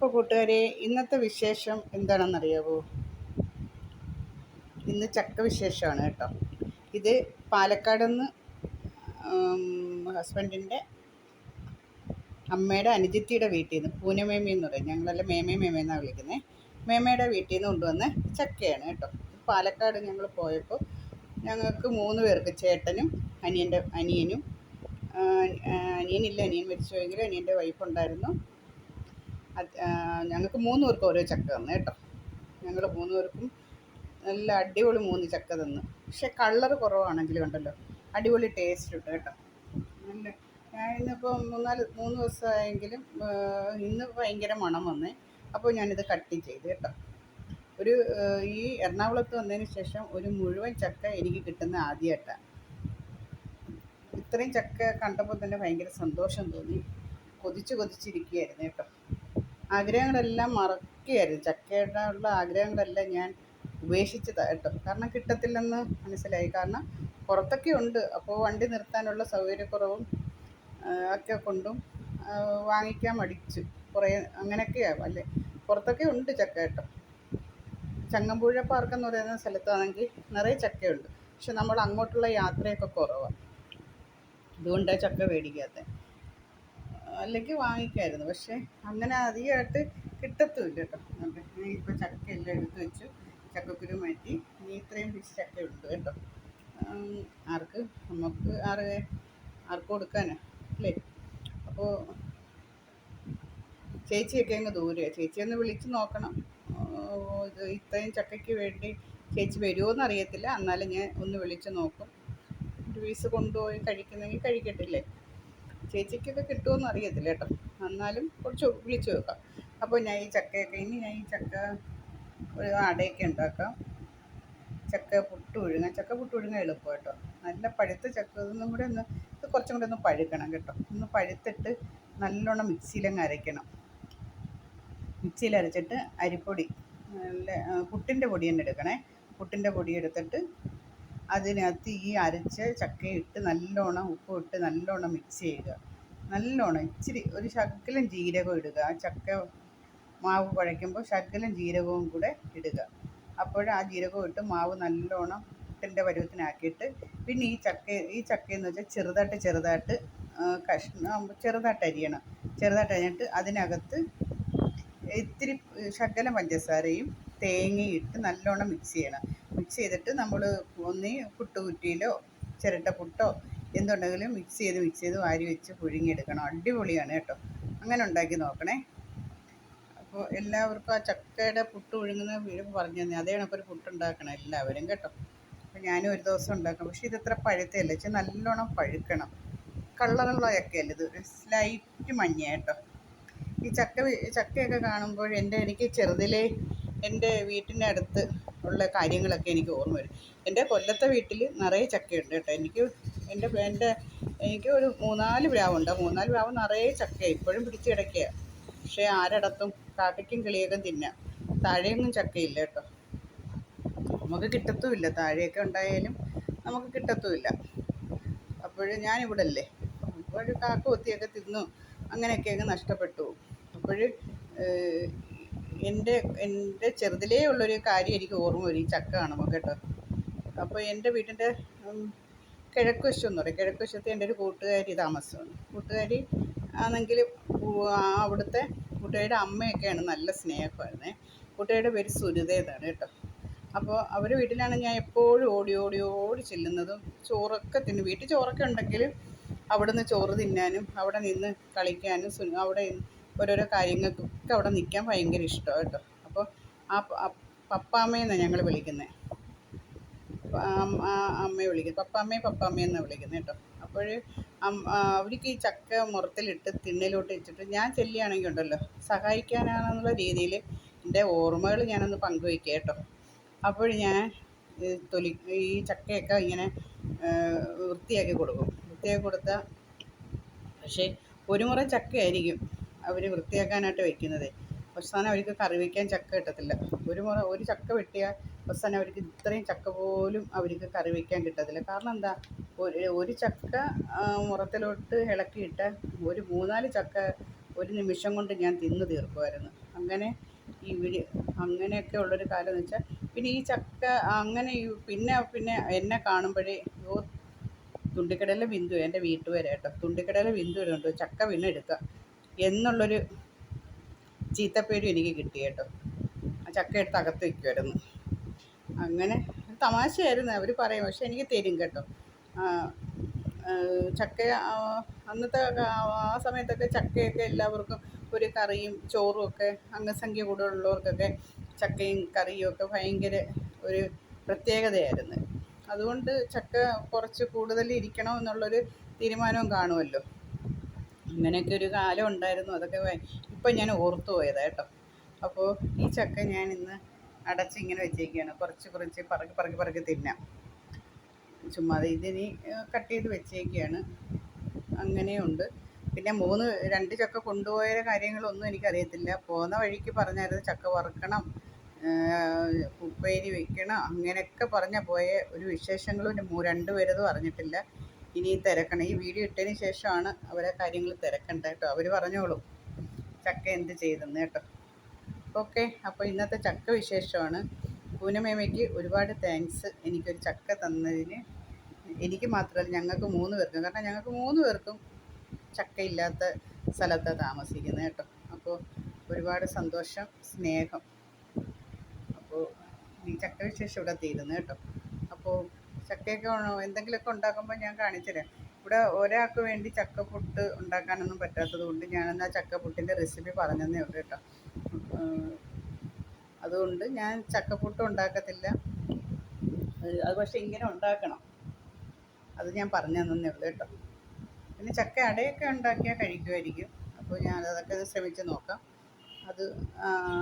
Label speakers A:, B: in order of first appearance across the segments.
A: അപ്പോൾ കൂട്ടുകാരെ, ഇന്നത്തെ വിശേഷം എന്താണെന്നറിയാവോ? ഇന്ന് ചക്ക വിശേഷമാണ് കേട്ടോ. ഇത് പാലക്കാട് നിന്ന് ഹസ്ബൻഡിൻ്റെ അമ്മയുടെ അനുജത്തിയുടെ വീട്ടിൽ നിന്ന്, പൂനമേമ എന്ന് പറയും, ഞങ്ങളെല്ലാം മേമേന്നാണ് വിളിക്കുന്നത്. മേമയുടെ വീട്ടിൽ നിന്ന് കൊണ്ടുവന്ന ചക്കയാണ് കേട്ടോ. പാലക്കാട് ഞങ്ങൾ പോയപ്പോൾ ഞങ്ങൾക്ക് 3 പേർക്ക്, ചേട്ടനും അനിയനും, അനിയനില്ല, അനിയൻ മരിച്ചുവെങ്കിലും അനിയൻ്റെ വൈഫുണ്ടായിരുന്നു. ഞങ്ങൾക്ക് 3 പേർക്ക് ഓരോ ചക്ക തന്നു കേട്ടോ. ഞങ്ങൾ 3 പേർക്കും നല്ല അടിപൊളി 3 ചക്ക തന്നു. പക്ഷെ കളർ കുറവാണെങ്കിലും ഉണ്ടല്ലോ, അടിപൊളി ടേസ്റ്റ് ഉണ്ട് കേട്ടോ. നല്ല, ഞാൻ ഇന്നിപ്പോൾ 3 ദിവസമായെങ്കിലും ഇന്ന് ഭയങ്കര മണം വന്നേ. അപ്പോൾ ഞാനിത് കട്ട് ചെയ്ത് കേട്ടോ. ഈ എറണാകുളത്ത് വന്നതിന് ശേഷം ഒരു മുഴുവൻ ചക്ക എനിക്ക് കിട്ടുന്ന ആദ്യമായിട്ടാണ്. ഇത്രയും ചക്ക കണ്ടപ്പോൾ തന്നെ ഭയങ്കര സന്തോഷം തോന്നി. കൊതിച്ചിരിക്കുകയായിരുന്നു കേട്ടോ. ആഗ്രഹങ്ങളെല്ലാം മറക്കുകയായിരുന്നു. ചക്കയുടെ ഉള്ള ആഗ്രഹങ്ങളെല്ലാം ഞാൻ ഉപേക്ഷിച്ചതാണ് കേട്ടോ. കാരണം കിട്ടത്തില്ലെന്ന് മനസ്സിലായി. കാരണം പുറത്തൊക്കെ ഉണ്ട്. അപ്പോൾ വണ്ടി നിർത്താനുള്ള സൗകര്യക്കുറവും ഒക്കെ കൊണ്ടും വാങ്ങിക്കാൻ മടിച്ചു. കുറേ അങ്ങനെയൊക്കെയാണ് അല്ലേ. പുറത്തൊക്കെ ഉണ്ട് ചക്ക കേട്ടോ. ചങ്ങമ്പുഴ പാർക്ക് എന്ന് പറയുന്ന സ്ഥലത്താണെങ്കിൽ നിറയെ ചക്കയുണ്ട്. പക്ഷെ നമ്മൾ അങ്ങോട്ടുള്ള യാത്രയൊക്കെ കുറവാണ്. അതുകൊണ്ടാണ് ചക്ക മേടിക്കാത്തത്. അല്ലെങ്കിൽ വാങ്ങിക്കായിരുന്നു. പക്ഷേ അങ്ങനെ അധികമായിട്ട് കിട്ടത്തുമില്ല കേട്ടോ. ഞാൻ ഇപ്പോൾ ചക്കയെല്ലാം എടുത്ത് വെച്ചു, ചക്കക്കുരു മാറ്റി. ഇനി ഇത്രയും പിടിച്ച് ചക്ക ഉണ്ട് കേട്ടോ. ആർക്ക് കൊടുക്കാനാ അല്ലേ. അപ്പോൾ ചേച്ചിയൊക്കെ അങ്ങ് ദൂരെയാണ്. ചേച്ചിയൊന്ന് വിളിച്ച് നോക്കണം. ഇത് ഇത്രയും ചക്കയ്ക്ക് വേണ്ടി ചേച്ചി വരുമോ എന്നറിയത്തില്ല. എന്നാലും ഞാൻ ഒന്ന് വിളിച്ച് നോക്കും. ഒരു പീസ് കൊണ്ടുപോയി കഴിക്കുന്നെങ്കിൽ കഴിക്കട്ടില്ലേ. ചേച്ചിക്കൊക്കെ കിട്ടുമെന്ന് അറിയത്തില്ല കേട്ടോ. എന്നാലും കുറച്ച് വിളിച്ച് വെക്കാം. അപ്പോൾ ഞാൻ ഈ ചക്ക ഒരു അടയൊക്കെ ഉണ്ടാക്കാം. ചക്ക പുട്ട് പുഴുങ്ങാൻ എളുപ്പം കേട്ടോ. നല്ല പഴുത്ത ചക്ക ഇത് കുറച്ചും കൂടെ ഒന്ന് പഴുക്കണം കേട്ടോ. ഒന്ന് പഴുത്തിട്ട് നല്ലോണം മിക്സിയിലങ്ങ് അരയ്ക്കണം. മിക്സിയിൽ അരച്ചിട്ട് അരിപ്പൊടി, നല്ല പുട്ടിൻ്റെ പൊടി തന്നെ എടുക്കണേ. പുട്ടിൻ്റെ പൊടി എടുത്തിട്ട് അതിനകത്ത് ഈ അരച്ച ചക്കയിട്ട് നല്ലോണം ഉപ്പും ഇട്ട് നല്ലോണം മിക്സ് ചെയ്യുക. നല്ലോണം ഇച്ചിരി ഒരു ശകലം ജീരകം ഇടുക. ആ ചക്ക മാവ് കുഴയ്ക്കുമ്പോൾ ശകലം ജീരകവും കൂടെ ഇടുക. അപ്പോൾ ആ ജീരകവും ഇട്ട് മാവ് നല്ലോണം പുട്ടിൻ്റെ പരുവത്തിനാക്കിയിട്ട്, പിന്നെ ഈ ചക്കയെന്ന് വെച്ചാൽ ചെറുതായിട്ട് ചെറുതായിട്ട് അരിയണം. ചെറുതായിട്ട് അരിഞ്ഞിട്ട് അതിനകത്ത് ഇത്തിരി ശകലം പഞ്ചസാരയും തേങ്ങയും ഇട്ട് നല്ലോണം മിക്സ് ചെയ്യണം. മിക്സ് ചെയ്തിട്ട് നമ്മൾ ഒന്നീ പുട്ടുകുറ്റിയിലോ ചിരട്ടപ്പുട്ടോ എന്തുണ്ടെങ്കിലും മിക്സ് ചെയ്ത് വാരി വെച്ച് പുഴുങ്ങിയെടുക്കണം. അടിപൊളിയാണ് കേട്ടോ. അങ്ങനെ ഉണ്ടാക്കി നോക്കണേ. അപ്പോൾ എല്ലാവർക്കും ആ ചക്കയുടെ പുട്ട് പുഴുങ്ങുന്ന വീഴുമ്പോൾ പറഞ്ഞു തന്നെ, അതേ കണക്കൊരു പുട്ടുണ്ടാക്കണം എല്ലാവരും കേട്ടോ. അപ്പോൾ ഞാനും ഒരു ദിവസം ഉണ്ടാക്കണം. പക്ഷേ ഇതത്ര പഴുത്തല്ല, വെച്ചാൽ നല്ലോണം പഴുക്കണം. കളറുള്ള ചക്കയല്ല, ഇത് ഒരു സ്ലൈറ്റ് മഞ്ഞ കേട്ടോ. ഈ ചക്കയൊക്കെ കാണുമ്പോൾ എനിക്ക് ചെറുതിലേ എൻ്റെ വീട്ടിൻ്റെ അടുത്ത് ഉള്ള കാര്യങ്ങളൊക്കെ എനിക്ക് ഓർമ്മ വരും. എൻ്റെ കൊല്ലത്തെ വീട്ടിൽ നിറയെ ചക്കയുണ്ട് കേട്ടോ. എനിക്ക് ഒരു 3-4 പ്ലാവുണ്ട്. 3-4 പ്ലാവ് നിറയെ ചക്കയാണ്. ഇപ്പോഴും പിടിച്ച് കിടക്കുകയാണ്. പക്ഷേ ആരടത്തും കാക്കയ്ക്കും കിളിയൊക്കെ തിന്നാം. താഴെയൊന്നും ചക്കയില്ല കേട്ടോ. നമുക്ക് കിട്ടത്തുമില്ല. താഴെയൊക്കെ ഉണ്ടായാലും നമുക്ക് കിട്ടത്തുമില്ല. അപ്പോഴും ഞാനിവിടെ അല്ലേ. അപ്പോൾ കാക്ക കൊത്തിയൊക്കെ തിന്നു, അങ്ങനെയൊക്കെ അങ്ങ് നഷ്ടപ്പെട്ടു. അപ്പോൾ എൻ്റെ ചെറുതിലേ ഉള്ളൊരു കാര്യം എനിക്ക് ഓർമ്മ വരും ഈ ചക്ക കാണുമ്പോൾ കേട്ടോ. അപ്പോൾ എൻ്റെ വീട്ടിൻ്റെ കിഴക്ക് വശം എന്ന് പറയും. കിഴക്ക് വശത്ത് എൻ്റെ ഒരു കൂട്ടുകാരി താമസമാണ്. കൂട്ടുകാരി ആണെങ്കിൽ അവിടുത്തെ കൂട്ടുകാരിയുടെ അമ്മയൊക്കെയാണ് നല്ല സ്നേഹമായിരുന്നേ. കൂട്ടുകാരിയുടെ പേര് സുരിത എന്നാണ് കേട്ടോ. അപ്പോൾ അവരുടെ വീട്ടിലാണ് ഞാൻ എപ്പോഴും ഓടി ചെല്ലുന്നതും. ചോറൊക്കെ തിന്നും. വീട്ടിൽ ചോറൊക്കെ ഉണ്ടെങ്കിൽ അവിടുന്ന് ചോറ് തിന്നാനും അവിടെ നിന്ന് കളിക്കാനും അവിടെ ഓരോരോ കാര്യങ്ങൾക്കൊക്കെ അവിടെ നിൽക്കാൻ ഭയങ്കര ഇഷ്ടമാണ് കേട്ടോ. അപ്പോൾ പപ്പാമ്മയെന്നാണ് ഞങ്ങൾ വിളിക്കുന്നത്. അമ്മയെ വിളിക്കുന്നത് പപ്പാമ്മയെന്നാണ് വിളിക്കുന്നത് കേട്ടോ. അപ്പോൾ അവർക്ക് ഈ ചക്ക മുറത്തിലിട്ട് തിന്നലോട്ട് വെച്ചിട്ട് ഞാൻ ചെല്ലുകയാണെങ്കിൽ ഉണ്ടല്ലോ, സഹായിക്കാനാണെന്നുള്ള രീതിയിൽ എൻ്റെ ഓർമ്മകൾ ഞാനൊന്ന് പങ്കുവയ്ക്കുക കേട്ടോ. അപ്പോൾ ഞാൻ ഈ ചക്കയൊക്കെ ഇങ്ങനെ വൃത്തിയാക്കി കൊടുത്താൽ, പക്ഷേ ഒരു മുറ ചക്കയായിരിക്കും അവർ വൃത്തിയാക്കാനായിട്ട് വയ്ക്കുന്നത്. അവസാനം അവർക്ക് കറി വയ്ക്കാൻ ചക്ക കിട്ടത്തില്ല. ഒരു ചക്ക വെട്ടിയാൽ അവസാനം അവർക്ക് ഇത്രയും ചക്ക പോലും അവർക്ക് കറി വയ്ക്കാൻ കിട്ടത്തില്ല. കാരണം എന്താ, ഒരു ചക്ക മുറത്തിലോട്ട് ഇളക്കിയിട്ട് ഒരു 3-4 ചക്ക ഒരു നിമിഷം കൊണ്ട് ഞാൻ തിന്നു തീർക്കുമായിരുന്നു. അങ്ങനെ ഈ അങ്ങനെയൊക്കെ ഉള്ളൊരു കാലം എന്ന് വെച്ചാൽ, പിന്നെ ഈ ചക്ക അങ്ങനെ പിന്നെ പിന്നെ എന്നെ കാണുമ്പോഴേ തുണ്ടിക്കടയിലെ ബിന്ദു എൻ്റെ വീട്ടുപേര് കേട്ടോ, തുണ്ടിക്കടയിലെ ബിന്ദു വരുന്നുണ്ട് ചക്ക പിന്നെ എടുക്കുക എന്നുള്ളൊരു ചീത്തപ്പേരും എനിക്ക് കിട്ടി കേട്ടോ. ആ ചക്ക എടുത്ത് അകത്ത് വയ്ക്കുമായിരുന്നു. അങ്ങനെ തമാശയായിരുന്നു അവർ പറയും, പക്ഷെ എനിക്ക് തരും കേട്ടോ. ചക്ക അന്നത്തെ ആ സമയത്തൊക്കെ ചക്കയൊക്കെ എല്ലാവർക്കും ഒരു കറിയും ചോറും ഒക്കെ അംഗസംഖ്യ കൂടുതലുള്ളവർക്കൊക്കെ ചക്കയും കറിയും ഒക്കെ ഭയങ്കര ഒരു പ്രത്യേകതയായിരുന്നു. അതുകൊണ്ട് ചക്ക കുറച്ച് കൂടുതൽ ഇരിക്കണം എന്നുള്ളൊരു തീരുമാനവും കാണുമല്ലോ. അങ്ങനെയൊക്കെ ഒരു കാലം ഉണ്ടായിരുന്നു. അതൊക്കെ ഇപ്പം ഞാൻ ഓർത്തു പോയതാണ് കേട്ടോ. അപ്പോൾ ഈ ചക്ക ഞാൻ ഇന്ന് അടച്ചിങ്ങനെ വെച്ചേക്കുകയാണ്. കുറച്ച് കുറച്ച് പറക്കി പറക്കി പറക്കി തിന്നാം. ചുമ്മാതെ ഇതിനി കട്ട് ചെയ്ത് വെച്ചേക്കുകയാണ്. അങ്ങനെയുണ്ട്. പിന്നെ 2 ചക്ക കൊണ്ടുപോയ കാര്യങ്ങളൊന്നും എനിക്കറിയത്തില്ല. പോകുന്ന വഴിക്ക് പറഞ്ഞായിരുന്നു ചക്ക വറുക്കണം, ഉപ്പേരി വെക്കണം, അങ്ങനെയൊക്കെ പോയ ഒരു വിശേഷങ്ങളും 2 പേരത് പറഞ്ഞിട്ടില്ല. ഇനി തിരക്കണം. ഈ വീഡിയോ ഇട്ടതിന് ശേഷമാണ് അവരെ കാര്യങ്ങൾ തിരക്കണ്ട കേട്ടോ. അവർ പറഞ്ഞോളും ചക്ക എന്ത് ചെയ്തെന്ന് കേട്ടോ. ഓക്കെ, അപ്പോൾ ഇന്നത്തെ ചക്ക വിശേഷമാണ്. പൂനമേമയ്ക്ക് ഒരുപാട് താങ്ക്സ് എനിക്കൊരു ചക്ക തന്നതിന്. എനിക്ക് മാത്രമല്ല, ഞങ്ങൾക്ക് 3 പേർക്കും. കാരണം ഞങ്ങൾക്ക് 3 പേർക്കും ചക്കയില്ലാത്ത സ്ഥലത്താണ് താമസിക്കുന്നത് കേട്ടോ. അപ്പോൾ ഒരുപാട് സന്തോഷം, സ്നേഹം. അപ്പോൾ ഈ ചക്ക വിശേഷം ഇവിടെ തീരുന്നു കേട്ടോ. അപ്പോൾ ചക്കയൊക്കെ എന്തെങ്കിലുമൊക്കെ ഉണ്ടാക്കുമ്പോൾ ഞാൻ കാണിച്ചുതരാം. ഇവിടെ ഒരാൾക്ക് വേണ്ടി ചക്കപ്പുട്ട് ഉണ്ടാക്കാനൊന്നും പറ്റാത്തത് കൊണ്ട് ഞാനെന്നാ ചക്കപ്പുട്ടിൻ്റെ റെസിപ്പി പറഞ്ഞതേ ഉള്ളൂ കേട്ടോ. അതുകൊണ്ട് ഞാൻ ചക്കപ്പുട്ട് ഉണ്ടാക്കത്തില്ല. അത് പക്ഷേ ഇങ്ങനെ ഉണ്ടാക്കണം, അത് ഞാൻ പറഞ്ഞു തന്നേ ഉള്ളൂ കേട്ടോ. പിന്നെ ചക്ക അടയൊക്കെ ഉണ്ടാക്കിയാൽ കഴിക്കുമായിരിക്കും. അപ്പോൾ ഞാൻ അതൊക്കെ ശ്രമിച്ച് നോക്കാം.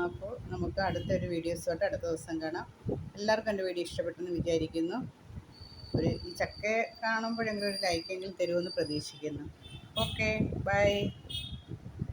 A: അപ്പോൾ നമുക്ക് അടുത്തൊരു വീഡിയോസുമായിട്ട് അടുത്ത ദിവസം കാണാം. എല്ലാവർക്കും എൻ്റെ വീഡിയോ ഇഷ്ടപ്പെട്ടെന്ന് വിചാരിക്കുന്നു. ഈ ചക്ക കാണുമ്പോഴെങ്കിലും ഒരു ലൈക്കെങ്കിലും തരുമെന്ന് പ്രതീക്ഷിക്കുന്നു. Okay, by.